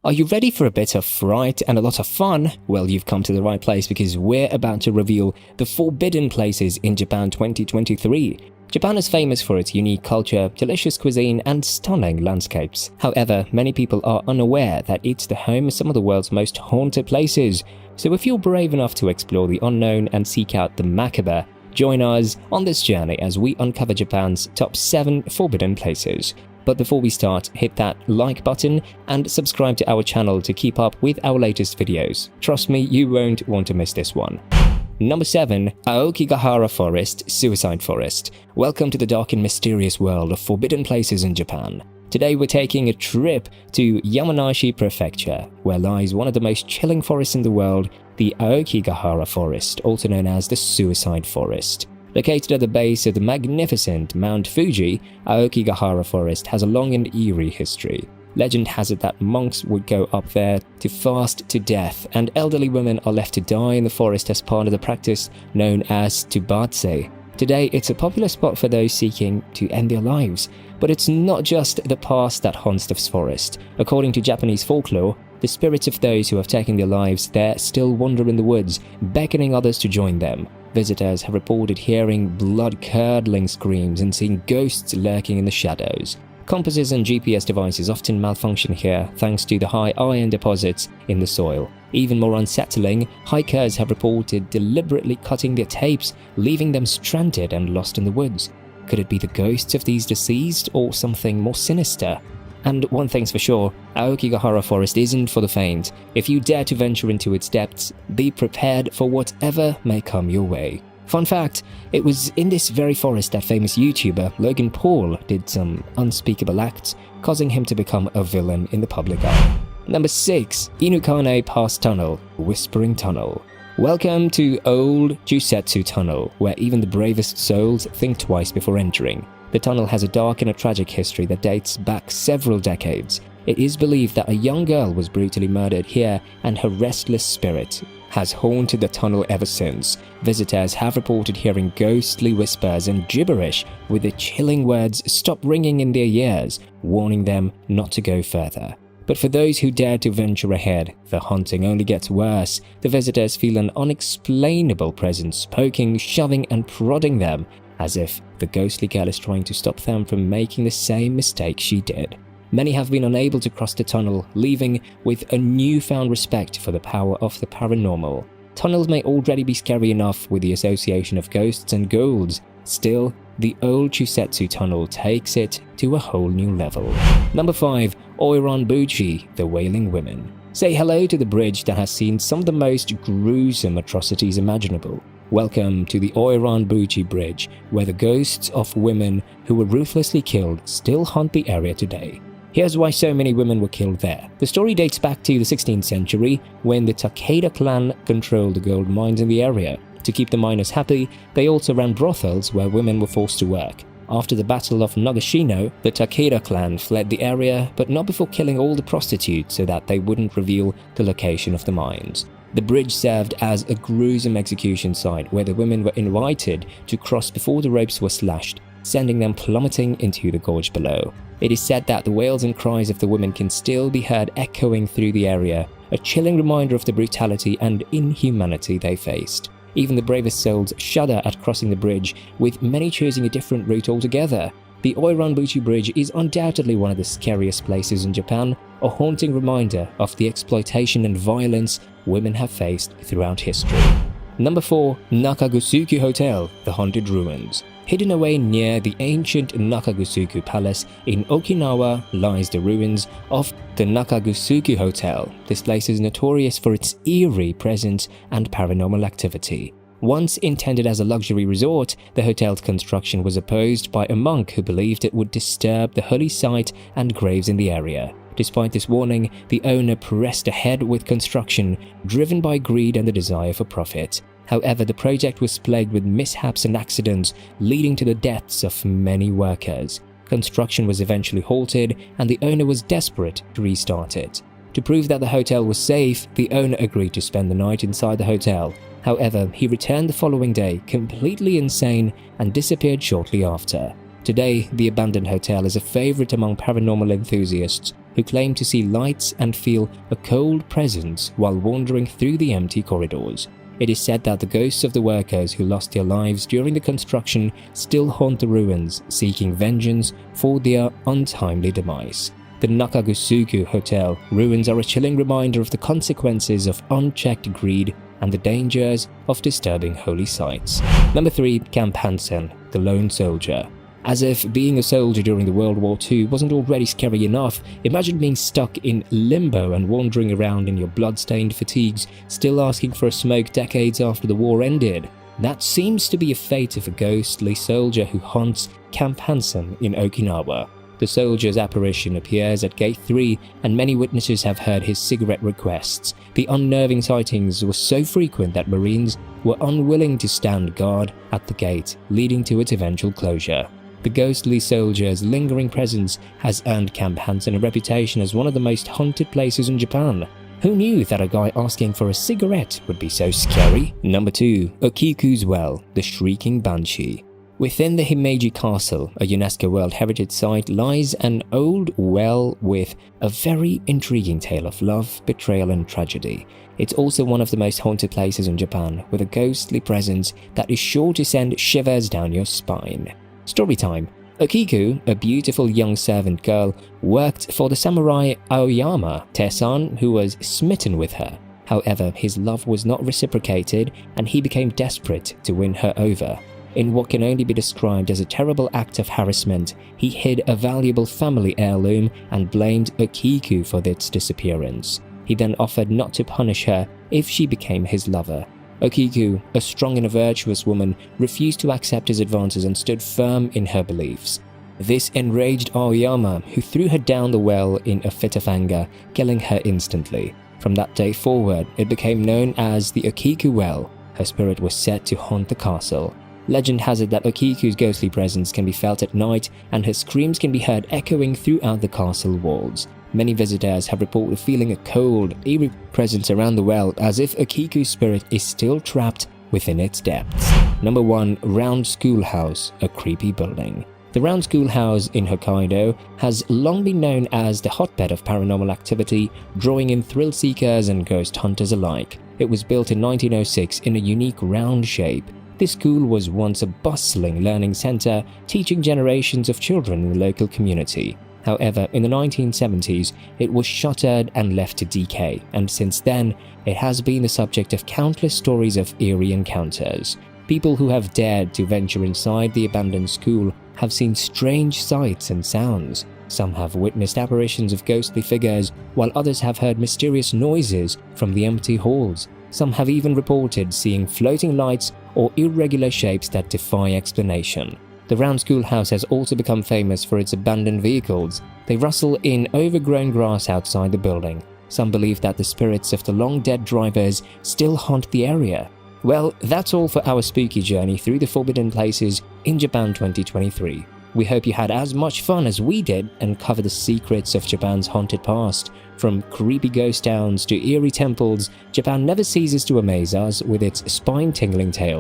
Are you ready for a bit of fright and a lot of fun? Well, you've come to the right place because we're about to reveal the forbidden places in Japan 2023. Japan is famous for its unique culture, delicious cuisine, and stunning landscapes. However, many people are unaware that it's the home of some of the world's most haunted places. So if you're brave enough to explore the unknown and seek out the macabre, join us on this journey as we uncover Japan's top 7 forbidden places. But before we start, hit that like button and subscribe to our channel to keep up with our latest videos. Trust me, you won't want to miss this one. Number 7. Aokigahara Forest, Suicide Forest. Welcome to the dark and mysterious world of forbidden places in Japan. Today we're taking a trip to Yamanashi Prefecture, where lies one of the most chilling forests in the world, the Aokigahara Forest, also known as the Suicide Forest. Located at the base of the magnificent Mount Fuji, Aokigahara Forest has a long and eerie history. Legend has it that monks would go up there to fast to death, and elderly women are left to die in the forest as part of the practice known as tubatse. Today, it's a popular spot for those seeking to end their lives. But it's not just the past that haunts this forest. According to Japanese folklore, the spirits of those who have taken their lives there still wander in the woods, beckoning others to join them. Visitors have reported hearing blood-curdling screams and seeing ghosts lurking in the shadows. Compasses and GPS devices often malfunction here thanks to the high iron deposits in the soil. Even more unsettling, hikers have reported deliberately cutting their tapes, leaving them stranded and lost in the woods. Could it be the ghosts of these deceased or something more sinister? And one thing's for sure, Aokigahara Forest isn't for the faint. If you dare to venture into its depths, be prepared for whatever may come your way. Fun fact, it was in this very forest that famous YouTuber Logan Paul did some unspeakable acts, causing him to become a villain in the public eye. Number 6. Inukane Pass Tunnel, Whispering Tunnel. Welcome to Old Jusetsu Tunnel, where even the bravest souls think twice before entering. The tunnel has a dark and a tragic history that dates back several decades. It is believed that a young girl was brutally murdered here, and her restless spirit has haunted the tunnel ever since. Visitors have reported hearing ghostly whispers and gibberish, with the chilling words "stop ringing" in their ears, warning them not to go further. But for those who dare to venture ahead, the haunting only gets worse. The visitors feel an unexplainable presence poking, shoving, and prodding them, as if the ghostly girl is trying to stop them from making the same mistake she did. Many have been unable to cross the tunnel, leaving with a newfound respect for the power of the paranormal. Tunnels may already be scary enough with the association of ghosts and ghouls. Still, the old Chusetsu tunnel takes it to a whole new level. Number 5. Oiranbuchi, the Wailing Women. Say hello to the bridge that has seen some of the most gruesome atrocities imaginable. Welcome to the Oiranbuchi Bridge, where the ghosts of women who were ruthlessly killed still haunt the area today. Here's why so many women were killed there. The story dates back to the 16th century, when the Takeda clan controlled the gold mines in the area. To keep the miners happy, they also ran brothels where women were forced to work. After the Battle of Nagashino, the Takeda clan fled the area, but not before killing all the prostitutes so that they wouldn't reveal the location of the mines. The bridge served as a gruesome execution site where the women were invited to cross before the ropes were slashed, sending them plummeting into the gorge below. It is said that the wails and cries of the women can still be heard echoing through the area, a chilling reminder of the brutality and inhumanity they faced. Even the bravest souls shudder at crossing the bridge, with many choosing a different route altogether. The Oiranbuchi Bridge is undoubtedly one of the scariest places in Japan, a haunting reminder of the exploitation and violence women have faced throughout history. Number 4. Nakagusuku Hotel, the Haunted Ruins. Hidden away near the ancient Nakagusuku Palace in Okinawa lies the ruins of the Nakagusuku Hotel. This place is notorious for its eerie presence and paranormal activity. Once intended as a luxury resort, the hotel's construction was opposed by a monk who believed it would disturb the holy site and graves in the area. Despite this warning, the owner pressed ahead with construction, driven by greed and the desire for profit. However, the project was plagued with mishaps and accidents, leading to the deaths of many workers. Construction was eventually halted, and the owner was desperate to restart it. To prove that the hotel was safe, the owner agreed to spend the night inside the hotel. However, he returned the following day completely insane and disappeared shortly after. Today, the abandoned hotel is a favorite among paranormal enthusiasts who claim to see lights and feel a cold presence while wandering through the empty corridors. It is said that the ghosts of the workers who lost their lives during the construction still haunt the ruins, seeking vengeance for their untimely demise. The Nakagusuku Hotel ruins are a chilling reminder of the consequences of unchecked greed and the dangers of disturbing holy sites. Number 3. Camp Hansen, the Lone Soldier. As if being a soldier during the World War II wasn't already scary enough, imagine being stuck in limbo and wandering around in your blood-stained fatigues, still asking for a smoke decades after the war ended. That seems to be a fate of a ghostly soldier who haunts Camp Hansen in Okinawa. The soldier's apparition appears at Gate 3, and many witnesses have heard his cigarette requests. The unnerving sightings were so frequent that Marines were unwilling to stand guard at the gate, leading to its eventual closure. The ghostly soldier's lingering presence has earned Camp Hansen a reputation as one of the most haunted places in Japan. Who knew that a guy asking for a cigarette would be so scary? Number 2. Okiku's Well, the Shrieking Banshee. Within the Himeji Castle, a UNESCO World Heritage Site, lies an old well with a very intriguing tale of love, betrayal and tragedy. It's also one of the most haunted places in Japan, with a ghostly presence that is sure to send shivers down your spine. Storytime. Okiku, a beautiful young servant girl, worked for the samurai Aoyama Tesan, who was smitten with her. However, his love was not reciprocated and he became desperate to win her over. In what can only be described as a terrible act of harassment, he hid a valuable family heirloom and blamed Okiku for its disappearance. He then offered not to punish her if she became his lover. Okiku, a strong and virtuous woman, refused to accept his advances and stood firm in her beliefs. This enraged Aoyama, who threw her down the well in a fit of anger, killing her instantly. From that day forward, it became known as the Okiku Well. Her spirit was said to haunt the castle. Legend has it that Okiku's ghostly presence can be felt at night and her screams can be heard echoing throughout the castle walls. Many visitors have reported feeling a cold, eerie presence around the well, as if Okiku's spirit is still trapped within its depths. Number 1. Round Schoolhouse, a creepy building. The Round Schoolhouse in Hokkaido has long been known as the hotbed of paranormal activity, drawing in thrill seekers and ghost hunters alike. It was built in 1906 in a unique round shape. This school was once a bustling learning center, teaching generations of children in the local community. However, in the 1970s, it was shuttered and left to decay, and since then, it has been the subject of countless stories of eerie encounters. People who have dared to venture inside the abandoned school have seen strange sights and sounds. Some have witnessed apparitions of ghostly figures, while others have heard mysterious noises from the empty halls. Some have even reported seeing floating lights or irregular shapes that defy explanation. The Round Schoolhouse has also become famous for its abandoned vehicles. They rustle in overgrown grass outside the building. Some believe that the spirits of the long-dead drivers still haunt the area. Well, that's all for our spooky journey through the forbidden places in Japan 2023. We hope you had as much fun as we did and covered the secrets of Japan's haunted past. From creepy ghost towns to eerie temples, Japan never ceases to amaze us with its spine-tingling tales.